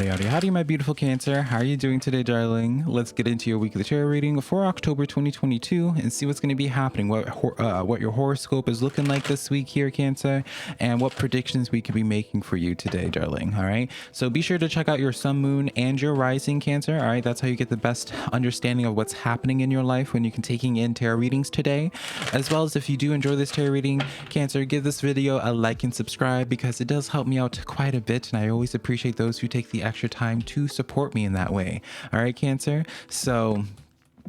Howdy, my beautiful Cancer. How are you doing today, darling? Let's get into your weekly tarot reading for October 2022 and see what's going to be happening, what your horoscope is looking like this week here, Cancer, and what predictions we could be making for you today, darling. All right, so be sure to check out your sun, moon, and your rising, Cancer. All right, that's how you get the best understanding of what's happening in your life when you're taking in tarot readings today. As well as, if you do enjoy this tarot reading, Cancer, give this video a like and subscribe because it does help me out quite a bit, and I always appreciate those who take the extra time to support me in that way. All right, Cancer. So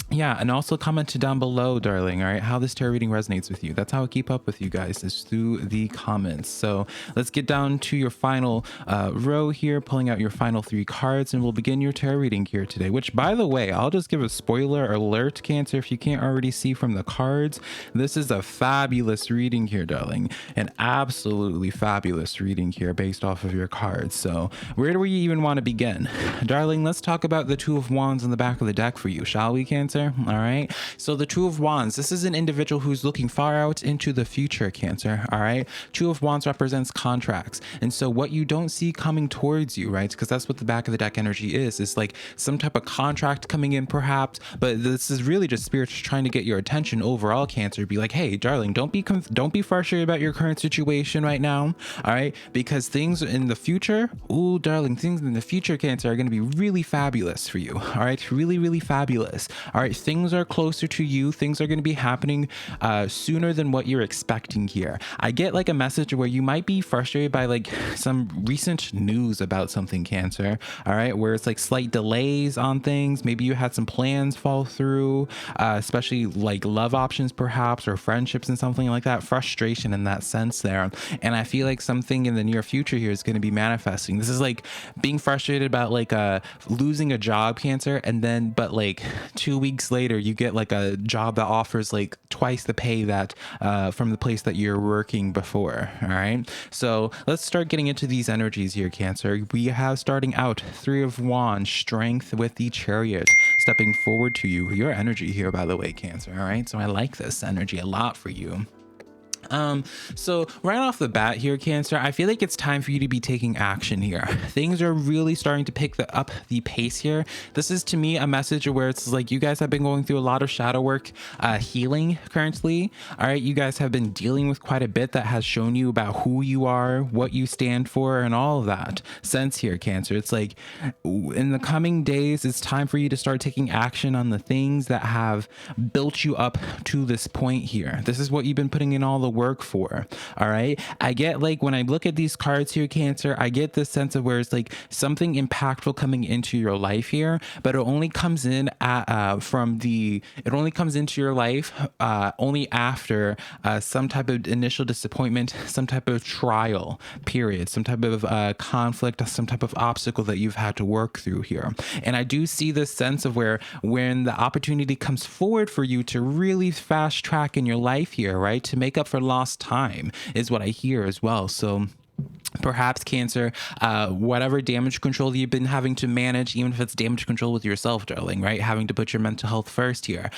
yeah, and also comment down below, darling, all right, how this tarot reading resonates with you. That's how I keep up with you guys, is through the comments. So let's get down to your final row here, pulling out your final 3 cards, and we'll begin your tarot reading here today, which, by the way, I'll just give a spoiler alert, Cancer, if you can't already see from the cards. This is a fabulous reading here, darling, an absolutely fabulous reading here based off of your cards. So where do we even want to begin? Darling, let's talk about the Two of Wands in the back of the deck for you, shall we, Cancer? All right, so the Two of Wands, this is an individual who's looking far out into the future, Cancer. All right, Two of Wands represents contracts, and so what you don't see coming towards you, right, because that's what the back of the deck energy is like some type of contract coming in perhaps, but this is really just spirits trying to get your attention overall, Cancer. Be like, hey, darling, don't be frustrated about your current situation right now, all right, because things in the future, ooh, darling, things in the future, Cancer, are going to be really fabulous for you. All right, really fabulous. All right, things are closer to you. Things are going to be happening sooner than what you're expecting here. I get like a message where you might be frustrated by like some recent news about something, Cancer. All right, where it's like slight delays on things. Maybe you had some plans fall through, especially like love options perhaps, or friendships and something like that. Frustration in that sense there. And I feel like something in the near future here is going to be manifesting. This is like being frustrated about like losing a job, Cancer, and then but like 2 weeks later you get like a job that offers like twice the pay that from the place that you're working before. All right, so let's start getting into these energies here, Cancer. We have, starting out, Three of Wands, strength with the Chariot stepping forward to you. Your energy here, by the way, Cancer. All right, so I like this energy a lot for you. So right off the bat here, Cancer, I feel like it's time for you to be taking action here. Things are really starting to pick up the pace here. This is, to me, a message where it's like you guys have been going through a lot of shadow work, healing currently. All right, you guys have been dealing with quite a bit that has shown you about who you are, what you stand for, and all of that sense here, Cancer. It's like in the coming days, it's time for you to start taking action on the things that have built you up to this point here. This is what you've been putting in all the work for. All right, I get, like, when I look at these cards here, Cancer, I get this sense of where it's like something impactful coming into your life here, but it only comes in it only comes into your life only after some type of initial disappointment, some type of trial period, some type of conflict, some type of obstacle that you've had to work through here. And I do see this sense of where when the opportunity comes forward for you to really fast track in your life here, right, to make up for lost time, is what I hear as well. So perhaps, Cancer, whatever damage control you've been having to manage, even if it's damage control with yourself, darling, right? Having to put your mental health first here.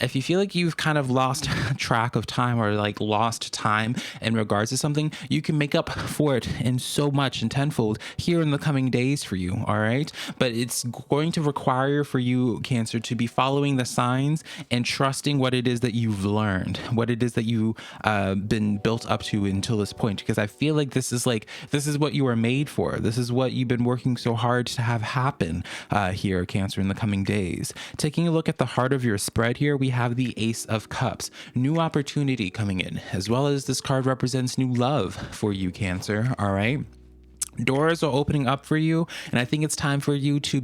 If you feel like you've kind of lost track of time, or like lost time in regards to something, you can make up for it in so much and tenfold here in the coming days for you, all right? But it's going to require for you, Cancer, to be following the signs and trusting what it is that you've learned, what it is that you've been built up to until this point, because I feel like this is what you were made for. This is what you've been working so hard to have happen here, Cancer, in the coming days. Taking a look at the heart of your spread here, we have the Ace of Cups, new opportunity coming in, as well as this card represents new love for you, Cancer. All right, doors are opening up for you, and I think it's time for you to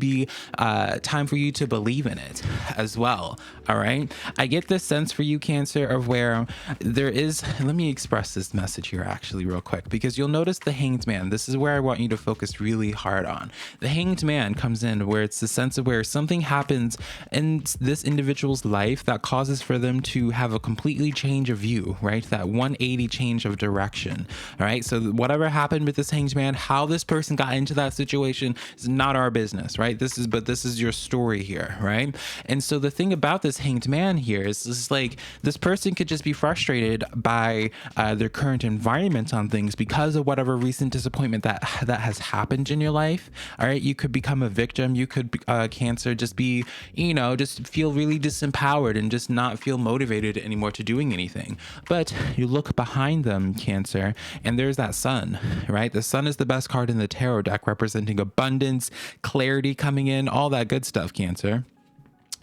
believe in it as well. All right, I get this sense for you, Cancer, of where there is, let me express this message here actually real quick, because you'll notice the Hanged Man. This is where I want you to focus really hard on. The Hanged Man comes in where it's the sense of where something happens in this individual's life that causes for them to have a completely change of view, right? That 180 change of direction. All right, so whatever happened with this Hanged Man, how how this person got into that situation is not our business, right? This is your story here, right? And so the thing about this hanged man here is this, like, this person could just be frustrated by their current environment on things because of whatever recent disappointment that has happened in your life. All right, you could become a victim. You could Cancer, just be, just feel really disempowered and just not feel motivated anymore to doing anything. But you look behind them, Cancer, and there's that sun, right? The sun is the best card in the tarot deck, representing abundance, clarity coming in, all that good stuff, Cancer.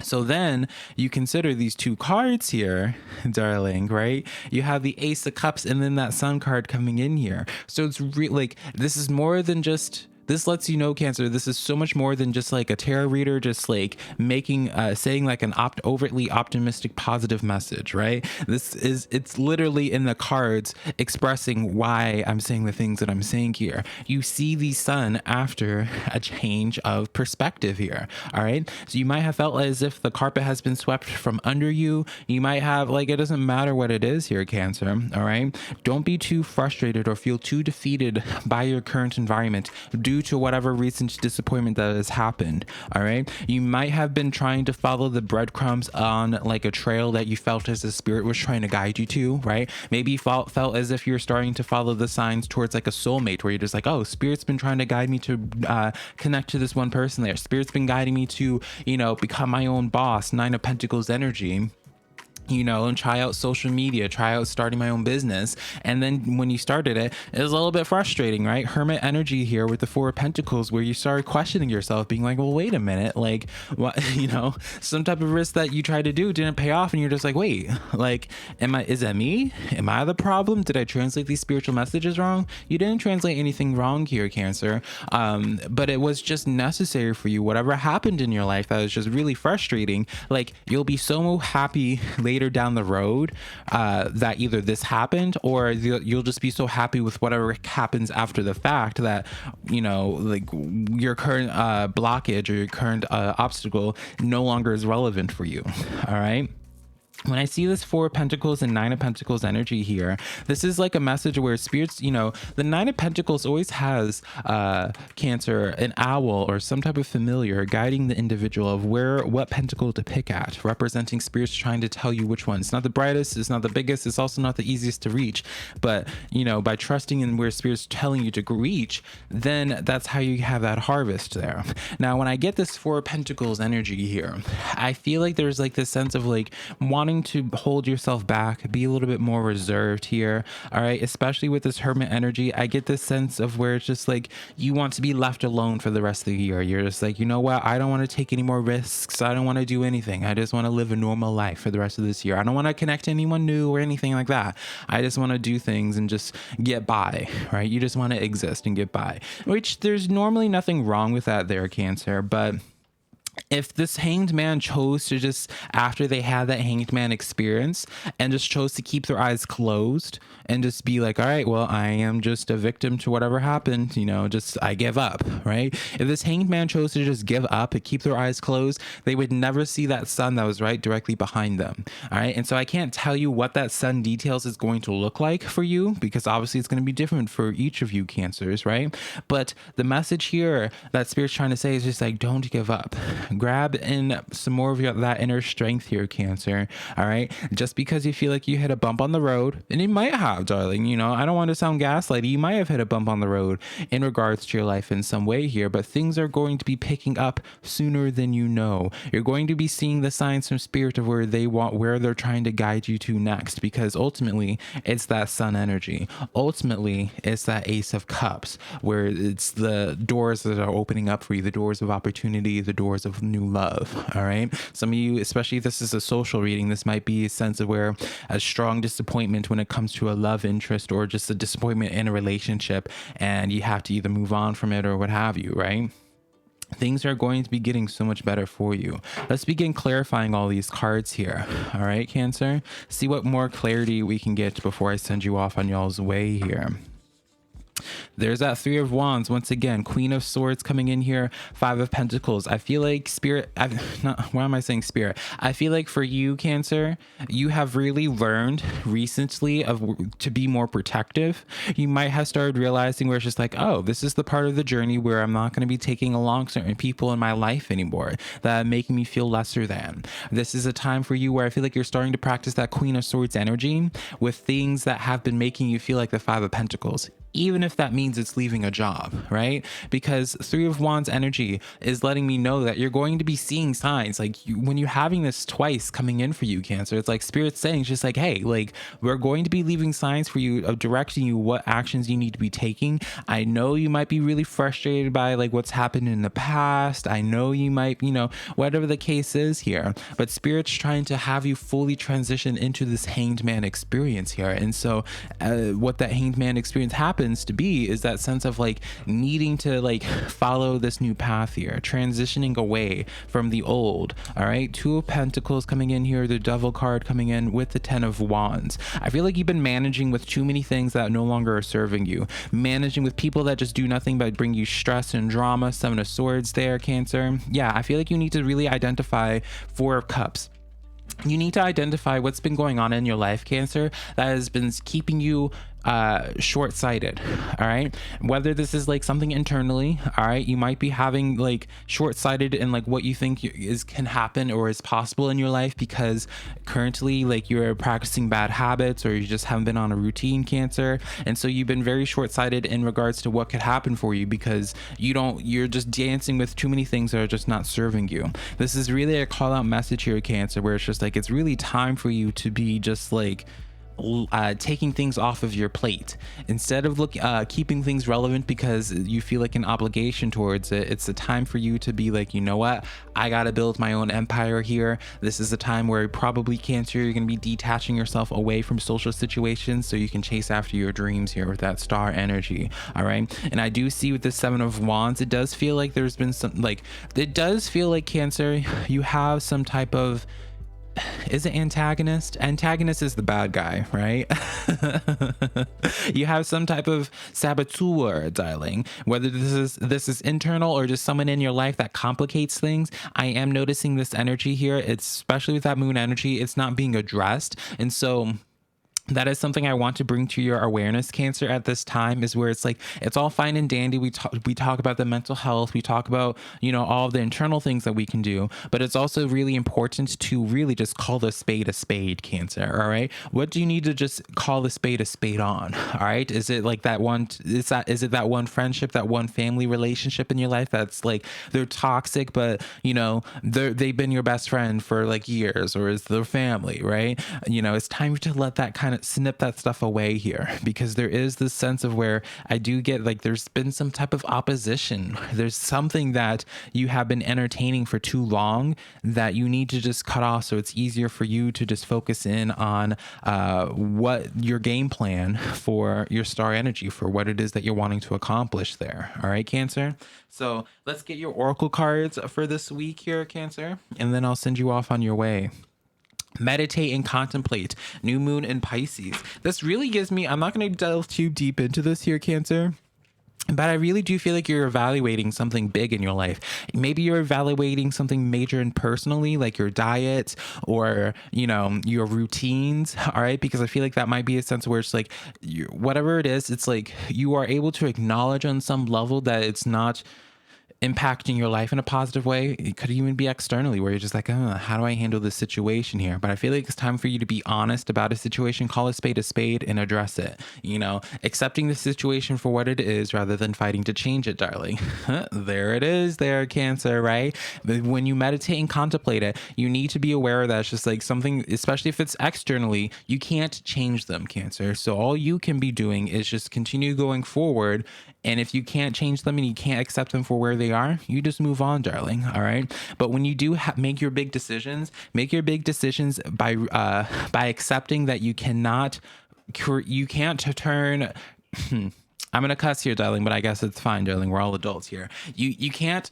So then you consider these two cards here, darling, right? You have the Ace of Cups and then that Sun card coming in here. So it's like, this is more than just, this lets you know, Cancer, this is so much more than just like a tarot reader, just like making, saying like an overtly optimistic, positive message, right? It's literally in the cards expressing why I'm saying the things that I'm saying here. You see the sun after a change of perspective here, all right? So you might have felt as if the carpet has been swept from under you. You might have, like, it doesn't matter what it is here, Cancer, all right? Don't be too frustrated or feel too defeated by your current environment due to whatever recent disappointment that has happened. All right, you might have been trying to follow the breadcrumbs on like a trail that you felt as the spirit was trying to guide you to, right? Maybe you felt as if you're starting to follow the signs towards like a soulmate, where you're just like, oh, spirit's been trying to guide me to connect to this one person there. Spirit's been guiding me to, become my own boss, Nine of Pentacles energy, and try out social media, try out starting my own business. And then when you started it, it was a little bit frustrating, right? Hermit energy here with the Four of Pentacles, where you started questioning yourself, being like, well, wait a minute, like, what, some type of risk that you tried to do didn't pay off. And you're just like, wait, like, is that me? Am I the problem? Did I translate these spiritual messages wrong? You didn't translate anything wrong here, Cancer. But it was just necessary for you. Whatever happened in your life that was just really frustrating, like, you'll be so happy later down the road that either this happened, or you'll just be so happy with whatever happens after the fact that like your current blockage or your current obstacle no longer is relevant for you. All right. When I see this Four of Pentacles and Nine of Pentacles energy here, this is like a message where spirits, the Nine of Pentacles always has Cancer, an owl or some type of familiar guiding the individual of what pentacle to pick at, representing spirits trying to tell you which one. It's not the brightest, it's not the biggest, it's also not the easiest to reach. But, by trusting in where spirits telling you to reach, then that's how you have that harvest there. Now, when I get this Four of Pentacles energy here, I feel like there's like this sense of like wanting to hold yourself back, be a little bit more reserved here. All right, especially with this Hermit energy, I get this sense of where it's just like you want to be left alone for the rest of the year. You're just like, you know what, I don't want to take any more risks, I don't want to do anything, I just want to live a normal life for the rest of this year. I don't want to connect to anyone new or anything like that. I just want to do things and just get by, right? You just want to exist and get by, which there's normally nothing wrong with that there, Cancer. But if this hanged man chose to just, after they had that hanged man experience, and just chose to keep their eyes closed and just be like, all right, well, I am just a victim to whatever happened, just I give up, right? If this hanged man chose to just give up and keep their eyes closed, they would never see that sun that was right directly behind them. All right. And so I can't tell you what that sun details is going to look like for you, because obviously it's going to be different for each of you, Cancers, right? But the message here that Spirit's trying to say is just like, don't give up. Grab in some more of that inner strength here, Cancer. All right. Just because you feel like you hit a bump on the road, and you might have, darling, I don't want to sound gaslighty. You might have hit a bump on the road in regards to your life in some way here, but things are going to be picking up sooner than you know. You're going to be seeing the signs from Spirit of where they're trying to guide you to next, because ultimately it's that sun energy. Ultimately, it's that Ace of Cups, where it's the doors that are opening up for you, the doors of opportunity, the doors of new love. All right. Some of you, especially if this is a social reading, this might be a sense of where a strong disappointment when it comes to a love interest, or just a disappointment in a relationship, and you have to either move on from it or what have you, right? Things are going to be getting so much better for you. Let's begin clarifying all these cards here. All right, Cancer, see what more clarity we can get before I send you off on y'all's way here. There's that Three of Wands once again. Queen of Swords coming in here. Five of Pentacles. I feel like spirit. Why am I saying spirit? I feel like for you, Cancer, you have really learned recently to be more protective. You might have started realizing where it's just like, oh, this is the part of the journey where I'm not going to be taking along certain people in my life anymore that are making me feel lesser than. This is a time for you where I feel like you're starting to practice that Queen of Swords energy with things that have been making you feel like the Five of Pentacles, even if that means it's leaving a job, right? Because Three of Wands energy is letting me know that you're going to be seeing signs. Like when you're having this twice coming in for you, Cancer, it's like Spirit's saying, it's just like, hey, like we're going to be leaving signs for you of directing you what actions you need to be taking. I know you might be really frustrated by like what's happened in the past. I know you might, whatever the case is here, but Spirit's trying to have you fully transition into this Hanged Man experience here. And so what that Hanged Man experience happens to be is that sense of like needing to like follow this new path here, transitioning away from the old. All right, Two of Pentacles coming in here, the Devil card coming in with the Ten of Wands. I feel like you've been managing with too many things that no longer are serving you, managing with people that just do nothing but bring you stress and drama. Seven of Swords there, Cancer. Yeah, I feel like you need to really identify Four of Cups. You need to identify what's been going on in your life, Cancer, that has been keeping you short-sighted. All right, whether this is like something internally, all right, you might be having like short-sighted in like what you think can happen or is possible in your life because currently like you're practicing bad habits or you just haven't been on a routine, Cancer, and so you've been very short-sighted in regards to what could happen for you because you're just dancing with too many things that are just not serving you. This is really a call-out message here, Cancer, where it's just like it's really time for you to be just like taking things off of your plate instead of keeping things relevant because you feel like an obligation towards it. It's a time for you to be like, you know what, I gotta build my own empire here. This is a time where probably, Cancer, you're gonna be detaching yourself away from social situations so you can chase after your dreams here with that star energy. All right, and I do see with the Seven of Wands, it does feel like there's been some Cancer, you have some type of, is it antagonist? Antagonist is the bad guy, right? You have some type of saboteur, darling. Whether this is internal or just someone in your life that complicates things, I am noticing this energy here. It's especially with that moon energy, it's not being addressed. And so that is something I want to bring to your awareness, Cancer, at this time, is where it's like, it's all fine and dandy. We talk about the mental health. We talk about, all of the internal things that we can do, but it's also really important to really just call a spade, Cancer. All right. What do you need to just call a spade on? All right. Is it like that one? Is it that one friendship, that one family relationship in your life that's like, they're toxic, but they've been your best friend for like years, or is their family, right? It's time to let that kind of snip that stuff away here, because there is this sense of where I do get like there's been some type of opposition. There's something that you have been entertaining for too long that you need to just cut off, so it's easier for you to just focus in on what your game plan for your star energy, for what it is that you're wanting to accomplish there. All right, Cancer. So let's get your oracle cards for this week here, Cancer, and then I'll send you off on your way. Meditate and contemplate. New moon in Pisces. This really gives me, I'm not going to delve too deep into this here, Cancer, but I really do feel like you're evaluating something big in your life. Maybe you're evaluating something major and personally, like your diet or, your routines. All right. Because I feel like that might be a sense where it's like, whatever it is, it's like you are able to acknowledge on some level that it's not impacting your life in a positive way. It could even be externally, where you're just like, how do I handle this situation here? But I feel like it's time for you to be honest about a situation, call a spade, and address it. Accepting the situation for what it is rather than fighting to change it, darling. There it is there, Cancer, right? But when you meditate and contemplate it, you need to be aware that it's just like something, especially if it's externally, you can't change them, Cancer. So all you can be doing is just continue going forward. And if you can't change them and you can't accept them for where they are, you just move on, darling. All right. But when you do make your big decisions by accepting that you can't turn I'm gonna cuss here, darling, but I guess it's fine, darling. We're all adults here. You can't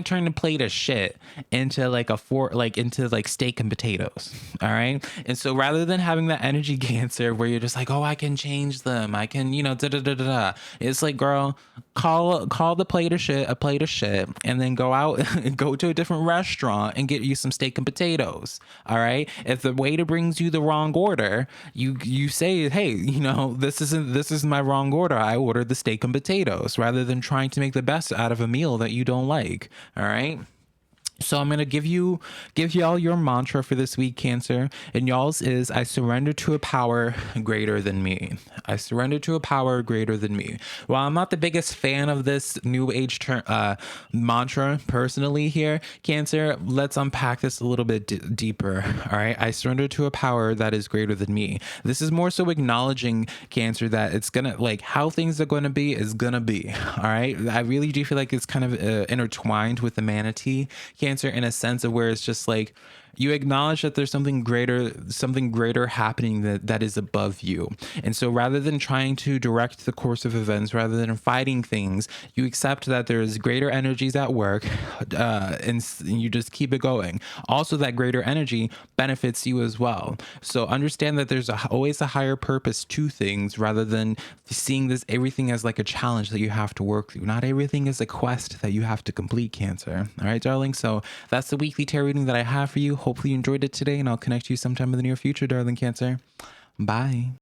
turn a plate of shit into like into like steak and potatoes. All right. And so rather than having that energy Cancer where you're just like, oh, I can change them, I can, da da da da da. It's like, girl, call the plate of shit a plate of shit, and then go out and go to a different restaurant and get you some steak and potatoes. All right. If the waiter brings you the wrong order, you say, hey, this isn't my wrong order. I ordered the steak and potatoes, rather than trying to make the best out of a meal that you don't like. All right. So I'm gonna give y'all your mantra for this week, Cancer, and y'all's is, I surrender to a power greater than me. I surrender to a power greater than me. While I'm not the biggest fan of this new age mantra personally here, Cancer, let's unpack this a little bit deeper. All right, I surrender to a power that is greater than me. This is more so acknowledging, Cancer, that it's gonna, like, how things are gonna be is gonna be. All right, I really do feel like it's kind of intertwined with the manatee, Cancer, in a sense of where it's just like you acknowledge that there's something greater happening that is above you. And so rather than trying to direct the course of events, rather than fighting things, you accept that there's greater energies at work, and you just keep it going. Also, that greater energy benefits you as well. So understand that there's always a higher purpose to things, rather than seeing everything as like a challenge that you have to work through. Not everything is a quest that you have to complete, Cancer. All right, darling. So that's the weekly tarot reading that I have for you. Hopefully you enjoyed it today, and I'll connect to you sometime in the near future, darling Cancer. Bye.